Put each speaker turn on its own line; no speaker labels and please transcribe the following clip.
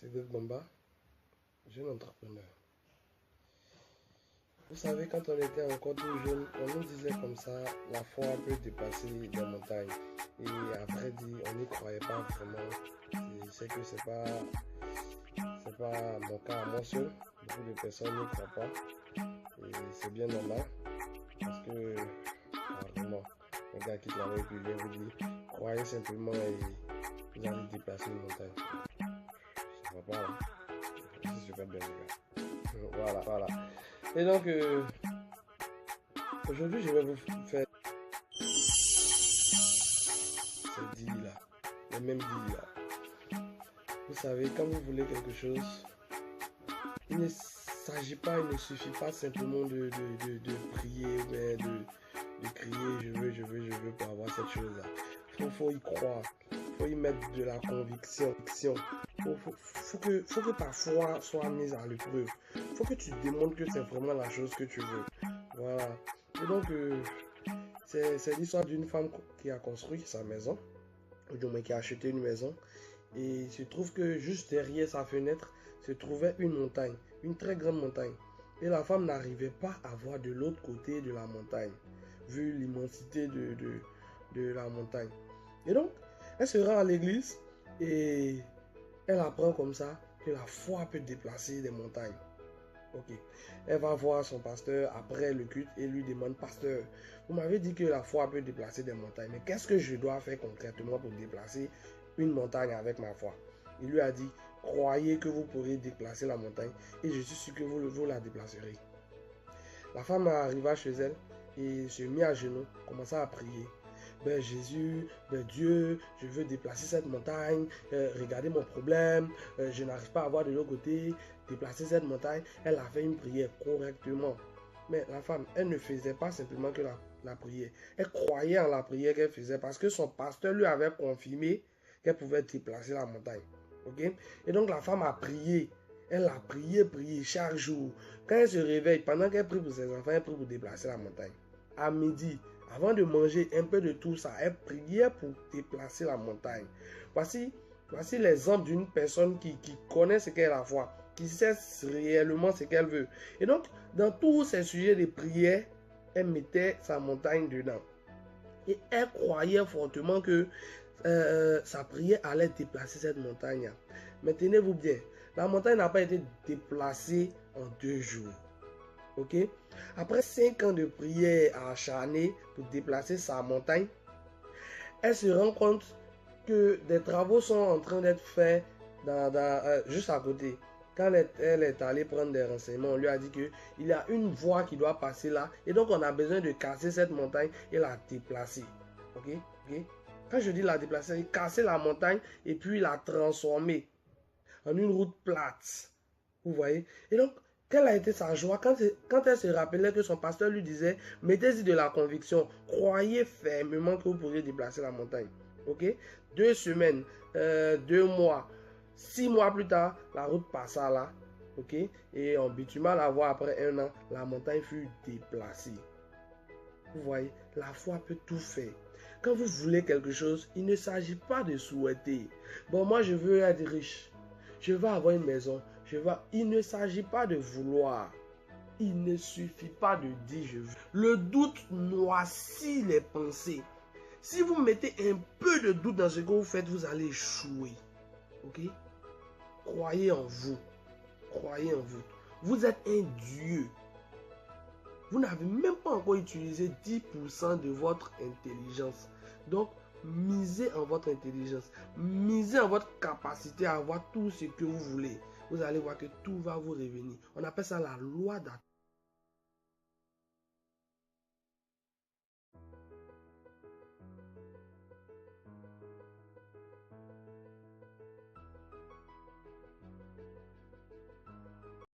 C'est Dave Bamba, jeune entrepreneur. Vous savez, quand on était encore tout jeune, on nous disait comme ça, la foi peut dépasser des montagnes. Et à vrai dire, on n'y croyait pas vraiment. C'est que c'est pas mon cas à moi seul. Beaucoup de personnes n'y croient pas. Et c'est bien normal. Parce que, vraiment, un gars qui travaille puis vient vous dire, croyez simplement et vous allez déplacer une montagne. Ça va pas, hein? C'est super bien, les gars. Voilà. Et donc, aujourd'hui, je vais vous faire ces 10 là, les mêmes 10 là. Vous savez, quand vous voulez quelque chose, il ne s'agit pas, il ne suffit pas simplement de prier, mais de crier je veux pour avoir cette chose-là. Faut y croire, faut y mettre de la conviction. Faut que ta foi soit mise à l'épreuve. Faut que tu démontres que c'est vraiment la chose que tu veux. Voilà. Et donc, c'est l'histoire d'une femme qui a construit sa maison, ou du moins qui a acheté une maison. Et il se trouve que juste derrière sa fenêtre se trouvait une montagne, une très grande montagne. Et la femme n'arrivait pas à voir de l'autre côté de la montagne, vu l'immensité de la montagne. Et donc, elle se rend à l'église et elle apprend comme ça que la foi peut déplacer des montagnes. Ok. Elle va voir son pasteur après le culte et lui demande, pasteur, vous m'avez dit que la foi peut déplacer des montagnes, mais qu'est-ce que je dois faire concrètement pour déplacer une montagne avec ma foi? Il lui a dit, croyez que vous pourrez déplacer la montagne et je suis sûr que vous la déplacerez. La femme arriva chez elle et se mit à genoux, commença à prier. Ben Jésus, ben Dieu, je veux déplacer cette montagne, regardez mon problème, je n'arrive pas à voir de l'autre côté, déplacer cette montagne. Elle a fait une prière correctement. Mais la femme, elle ne faisait pas simplement que la prière. Elle croyait en la prière qu'elle faisait parce que son pasteur lui avait confirmé qu'elle pouvait déplacer la montagne. Ok? Et donc la femme a prié. Elle a prié chaque jour. Quand elle se réveille, pendant qu'elle prie pour ses enfants, elle prie pour déplacer la montagne. À midi, avant de manger un peu de tout ça, elle priait pour déplacer la montagne. Voici l'exemple d'une personne qui connaît ce qu'est la foi, qui sait réellement ce qu'elle veut. Et donc, dans tous ces sujets de prière, elle mettait sa montagne dedans. Et elle croyait fortement que sa prière allait déplacer cette montagne. Mais tenez-vous bien, la montagne n'a pas été déplacée en 2 jours. Ok? Après 5 ans de prière acharnée pour déplacer sa montagne, elle se rend compte que des travaux sont en train d'être faits juste à côté. Quand elle est allée prendre des renseignements, on lui a dit qu'il y a une voie qui doit passer là. Et donc, on a besoin de casser cette montagne et la déplacer. Ok? Quand je dis la déplacer, casser la montagne et puis la transformer en une route plate. Vous voyez? Et donc, quelle a été sa joie quand elle se rappelait que son pasteur lui disait, mettez-y de la conviction, croyez fermement que vous pourrez déplacer la montagne. Ok? 2 semaines, 2 mois, 6 mois plus tard, la route passa là. Ok? Et on bituma la voie après 1 an, la montagne fut déplacée. Vous voyez, la foi peut tout faire. Quand vous voulez quelque chose, il ne s'agit pas de souhaiter. Bon, moi je veux être riche. Je veux avoir une maison. Il ne s'agit pas de vouloir. Il ne suffit pas de dire je veux. Le doute noircit les pensées. Si vous mettez un peu de doute dans ce que vous faites, vous allez échouer. Ok? Croyez en vous. Croyez en vous. Vous êtes un Dieu. Vous n'avez même pas encore utilisé 10% de votre intelligence. Donc, misez en votre intelligence. Misez en votre capacité à avoir tout ce que vous voulez. Vous allez voir que tout va vous revenir. On appelle ça la loi d'attraction.